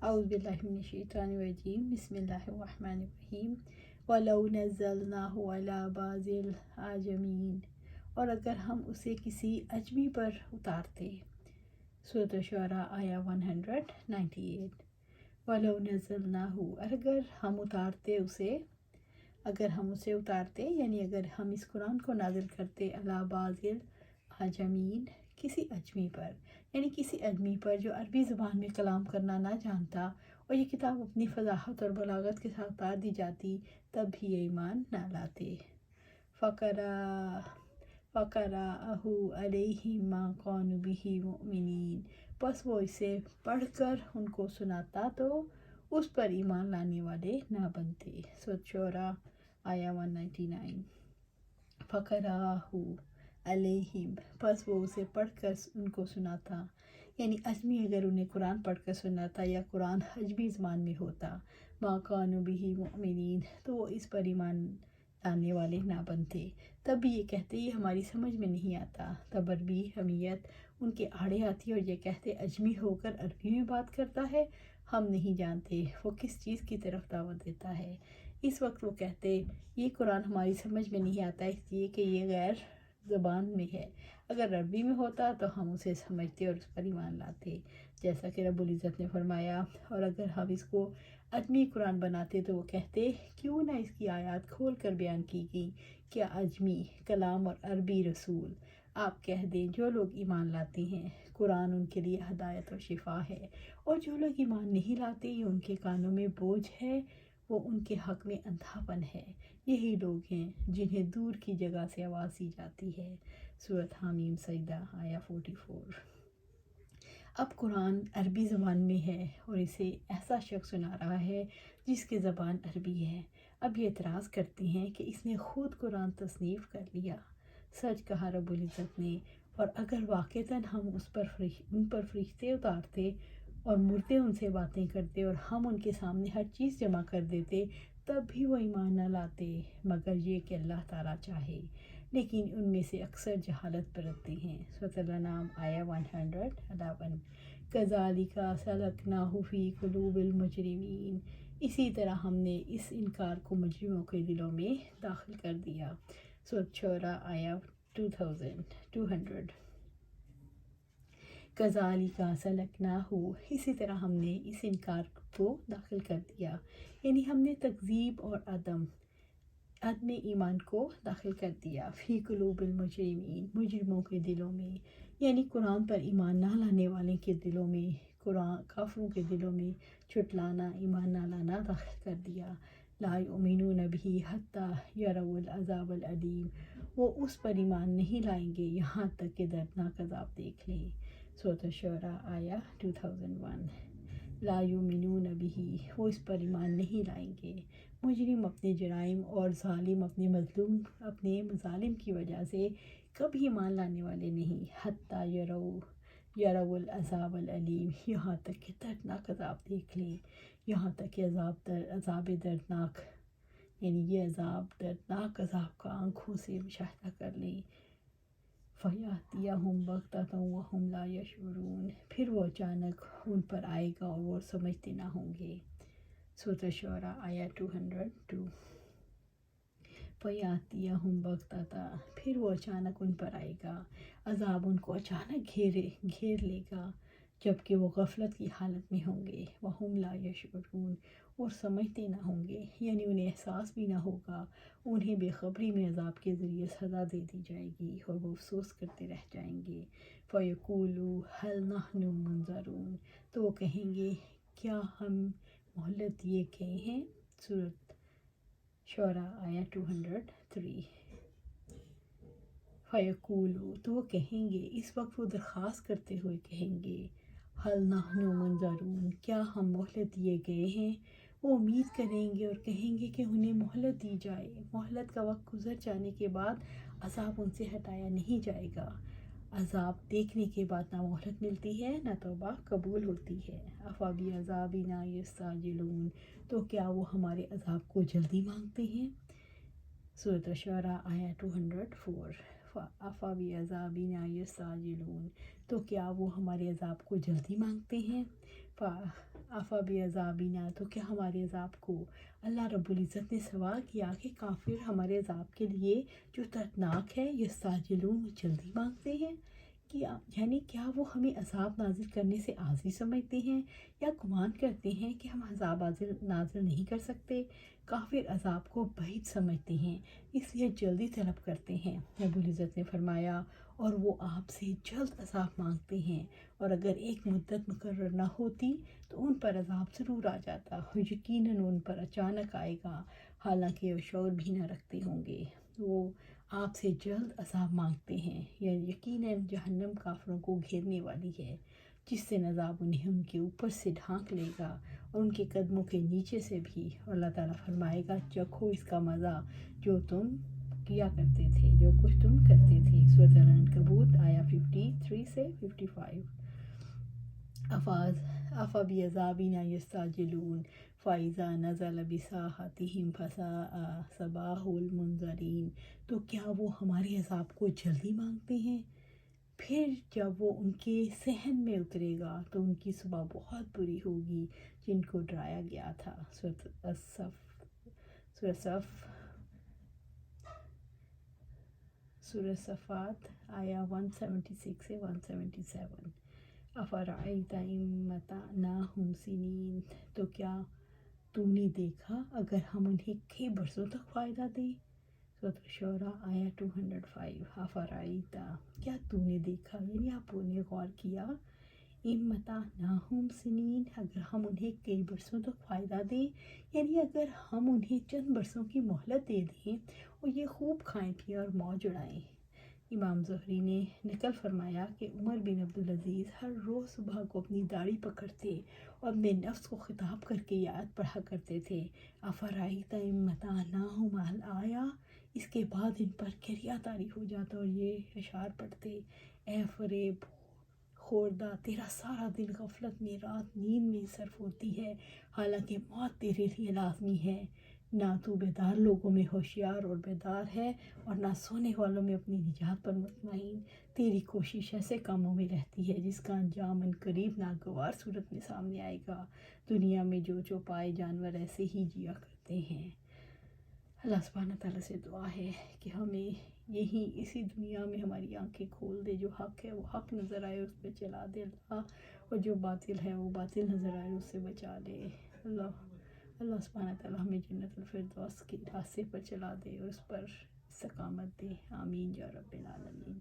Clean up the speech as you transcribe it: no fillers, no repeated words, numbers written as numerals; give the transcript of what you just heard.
اعوذ باللہ من الشیطان الرجیم، بسم اللہ الرحمن الرحیم۔ وَلَوْ نَزَّلْنَاهُ عَلَى بَعْضِ الْأَعْجَمِينَ، اور اگر ہم اسے کسی اجمی پر اتارتے۔ سورۃ الشعراء آیا 198۔ وَلَوْ نَزَّلْنَاهُ، اگر ہم اسے اتارتے یعنی اگر ہم اس قرآن کو نازل کرتے علی بعض الأعجمین، کسی اجمی پر، یعنی کسی اجمی پر جو عربی زبان میں کلام کرنا نہ جانتا، اور یہ کتاب اپنی فصاحت اور بلاغت کے ساتھ اتار دی جاتی، تب بھی یہ ایمان نہ لاتے۔ فَقَرَأَهُ عَلَيْهِمْ مَا كَانُوا بِهِ مُؤْمِنِينَ، پس وہ اسے پڑھ کر ان کو سناتا تو اس پر ایمان لانے والے نہ بنتے۔ سورۃ شعراء آیا 199۔ فَقَرَأَهُ علیہم، پس وہ اسے پڑھ کر ان کو سناتا، یعنی اجمی اگر انہیں قرآن پڑھ کر سناتا یا قرآن اجمی زبان میں ہوتا، ما کانوا بہ مؤمنین، تو وہ اس پر ایمان لانے والے نہ بنتے۔ تب بھی یہ کہتے یہ ہماری سمجھ میں نہیں آتا، تب عربی حمیت ان کے آڑے آتی اور یہ کہتے اجمی ہو کر عربی میں بات کرتا ہے، ہم نہیں جانتے وہ کس چیز کی طرف دعوت دیتا ہے۔ اس وقت وہ کہتے یہ قرآن ہماری سمجھ میں نہیں آتا اس لیے کہ یہ غیر زبان میں ہے، اگر عربی میں ہوتا تو ہم اسے سمجھتے اور اس پر ایمان لاتے، جیسا کہ رب العزت نے فرمایا۔ اور اگر ہم اس کو اجمی قرآن بناتے تو وہ کہتے کیوں نہ اس کی آیات کھول کر بیان کی گئی، کیا اجمی کلام اور عربی رسول۔ آپ کہہ دیں جو لوگ ایمان لاتے ہیں قرآن ان کے لیے ہدایت اور شفا ہے، اور جو لوگ ایمان نہیں لاتے یہ ان کے کانوں میں بوجھ ہے، وہ ان کے حق میں اندھا پن ہے۔ یہی لوگ ہیں جنہیں دور کی جگہ سے آواز دی جاتی ہے۔ سورۃ حامیم سجدہ آیا 44۔ اب قرآن عربی زبان میں ہے اور اسے ایسا شخص سنا رہا ہے جس کی زبان عربی ہے۔ اب یہ اعتراض کرتے ہیں کہ اس نے خود قرآن تصنیف کر لیا۔ سچ کہا رب العزت نے، اور اگر واقعتاً ہم ان پر فرشتے اتارتے اور مردے ان سے باتیں کرتے اور ہم ان کے سامنے ہر چیز جمع کر دیتے، تب بھی وہ ایمان نہ لاتے مگر یہ کہ اللہ تعالیٰ چاہے، لیکن ان میں سے اکثر جہالت برتتے ہیں۔ سورۃ الانعام آیا 111۔ کذالک سلکناہ فی قلوب المجرمین، اسی طرح ہم نے اس انکار کو مجرموں کے دلوں میں داخل کر دیا۔ سورۃ شعراء آیا 200۔ کذالک سلکناہ، اسی طرح ہم نے اس انکار کو داخل کر دیا، یعنی ہم نے تکذیب اور عدم ایمان کو داخل کر دیا، فی قلوب المجرمین، مجرموں کے دلوں میں، یعنی قرآن پر ایمان نہ لانے والے کے دلوں میں، کافروں کے دلوں میں چھٹلانا، ایمان نہ لانا داخل کر دیا۔ لا یؤمنون بہ حتی یروا العذاب العلیم، وہ اس پر ایمان نہیں لائیں گے یہاں تک کہ دردناک عذاب دیکھ لیں۔ سورۃ الشعراء آیا 2001۔ لا یؤمنون بہ، وہ اس پر ایمان نہیں لائیں گے۔ مجرم اپنے جرائم اور ظالم اپنے مظالم کی وجہ سے کبھی ایمان لانے والے نہیں، حتی یروا العذاب العلیم، یہاں تک کہ دردناک عذاب دیکھ لیں، یہاں تک کہ عذاب دردناک، یعنی یہ دردناک عذاب کا آنکھوں سے مشاہدہ کر لیں۔ فَیَأْتِیَہُم بَغْتَةً وَہُمْ لَا یشعرون، پھر وہ اچانک ان پر آئے گا اور وہ سمجھتے نہ ہوں گے۔ سورۃ الشعراء آیا 202۔ فَیَأْتِیَہُم بَغْتَةً، پھر وہ اچانک ان پر آئے گا، عذاب ان کو اچانک گھیر لے گا جبکہ وہ غفلت کی حالت میں ہوں گے۔ وَہُمْ لَا یشعرون، اور سمجھتے نہ ہوں گے، یعنی انہیں احساس بھی نہ ہوگا، انہیں بے خبری میں عذاب کے ذریعے سزا دے دی جائے گی اور وہ افسوس کرتے رہ جائیں گے۔ فَیَقُولُوا هَلْ نَحْنُ مُنظَرُونَ، تو وہ کہیں گے کیا ہم مہلت دیے گئے ہیں۔ سورۃ شعراء آیا 203۔ فَیَقُولُوا، تو وہ کہیں گے، اس وقت وہ درخواست کرتے ہوئے کہیں گے، هَلْ نَحْنُ مُنظَرُونَ، کیا ہم مہلت دیے گئے ہیں۔ وہ امید کریں گے اور کہیں گے کہ انہیں مہلت دی جائے، مہلت کا وقت گزر جانے کے بعد عذاب ان سے ہٹایا نہیں جائے گا۔ عذاب دیکھنے کے بعد نہ مہلت ملتی ہے نہ توبہ قبول ہوتی ہے۔ أَفَبِعَذَابِنَا یَسْتَعْجِلُونَ، تو کیا وہ ہمارے عذاب کو جلدی مانگتے ہیں۔ سورۃ الشعراء آیا 204۔ أَفَبِعَذَابِنَا یَسْتَعْجِلُونَ، تو کیا وہ ہمارے عذاب کو جلدی مانگتے ہیں۔ آفا بعذابنا، تو کیا ہمارے عذاب کو اللہ رب العزت نے سوال کیا کہ کافر ہمارے عذاب کے لیے جو دردناک ہے یستعجلون، جلدی مانگتے ہیں، یعنی کیا وہ ہمیں عذاب نازل کرنے سے عاجز سمجھتے ہیں یا گمان کرتے ہیں کہ ہم عذاب نازل نہیں کر سکتے؟ کافر عذاب کو بعید سمجھتے ہیں، اس لیے جلدی طلب کرتے ہیں۔ رب العزت نے فرمایا اور وہ آپ سے جلد عذاب مانگتے ہیں، اور اگر ایک مدت مقرر نہ ہوتی تو ان پر عذاب ضرور آ جاتا، یقیناً ان پر اچانک آئے گا، حالانکہ وہ شعور بھی نہ رکھتے ہوں گے۔ وہ آپ سے جلد عذاب مانگتے ہیں، یا یقیناً جہنم کافروں کو گھیرنے والی ہے، جس سے عذاب انہیں ان کے اوپر سے ڈھانک لے گا اور ان کے قدموں کے نیچے سے بھی، اور اللہ تعالیٰ فرمائے گا چکھو اس کا مزہ جو تم کیا کرتے تھے، جو کچھ تم کرتے تھے۔ سورۃ العنکبوت آیا 53 سے 55۔ افبعذابنا یستعجلون فاذا نزل بساحتهم فساء صباح المنذرین، تو کیا وہ ہمارے عذاب کو جلدی مانگتے ہیں؟ پھر جب وہ ان کے صحن میں اترے گا تو ان کی صبح بہت بری ہوگی جن کو ڈرایا گیا تھا۔ سورہ صفات آیا 176 سے 177۔ افرأیت ان متعناہم سنین، تو کیا تو نے دیکھا اگر ہم انہیں کئی برسوں تک فائدہ دیں؟ سورۃ الشعراء آیا 205۔ افرأیت، کیا تو نے دیکھا، یعنی آپ نے غور کیا، ان متعناہم سنین، اگر ہم انہیں کئی برسوں تک فائدہ دیں، یعنی اگر ہم انہیں چند برسوں کی مہلت دے دیں اور یہ خوب کھائیں پییں اور موج اڑائیں۔ امام زہری نے نقل فرمایا کہ عمر بن عبدالعزیز ہر روز صبح کو اپنی داڑھی پکڑتے اور اپنے نفس کو خطاب کر کے یہ آیت پڑھا کرتے تھے، افرأیت ان متعناہم الآیہ، اس کے بعد ان پر کریا طاری ہو جاتا اور یہ اشعار پڑھتے، اے فریب خوردہ، تیرا سارا دن غفلت میں، رات نیند میں صرف ہوتی ہے، حالانکہ موت تیرے لیے لازمی ہے، نہ تو بیدار لوگوں میں ہوشیار اور بیدار ہے اور نہ سونے والوں میں اپنی نجات پر مطمئن۔ تیری کوشش ایسے کاموں میں رہتی ہے جس کا انجام عنقریب ناگوار صورت میں سامنے آئے گا۔ دنیا میں جو پائے جانور ایسے ہی جیا کرتے ہیں۔ اللہ سبحانہ تعالیٰ سے دعا ہے کہ ہمیں اسی دنیا میں ہماری آنکھیں کھول دے، جو حق ہے وہ حق نظر آئے اس پہ چلا دے اللہ، اور جو باطل ہے وہ باطل نظر آئے اس سے بچا لے اللہ سبحانہ تعالیٰ ہمیں جنت الفردوس کے راستے پر چلا دے اور اس پر استقامت دے، آمین یا رب العالمین۔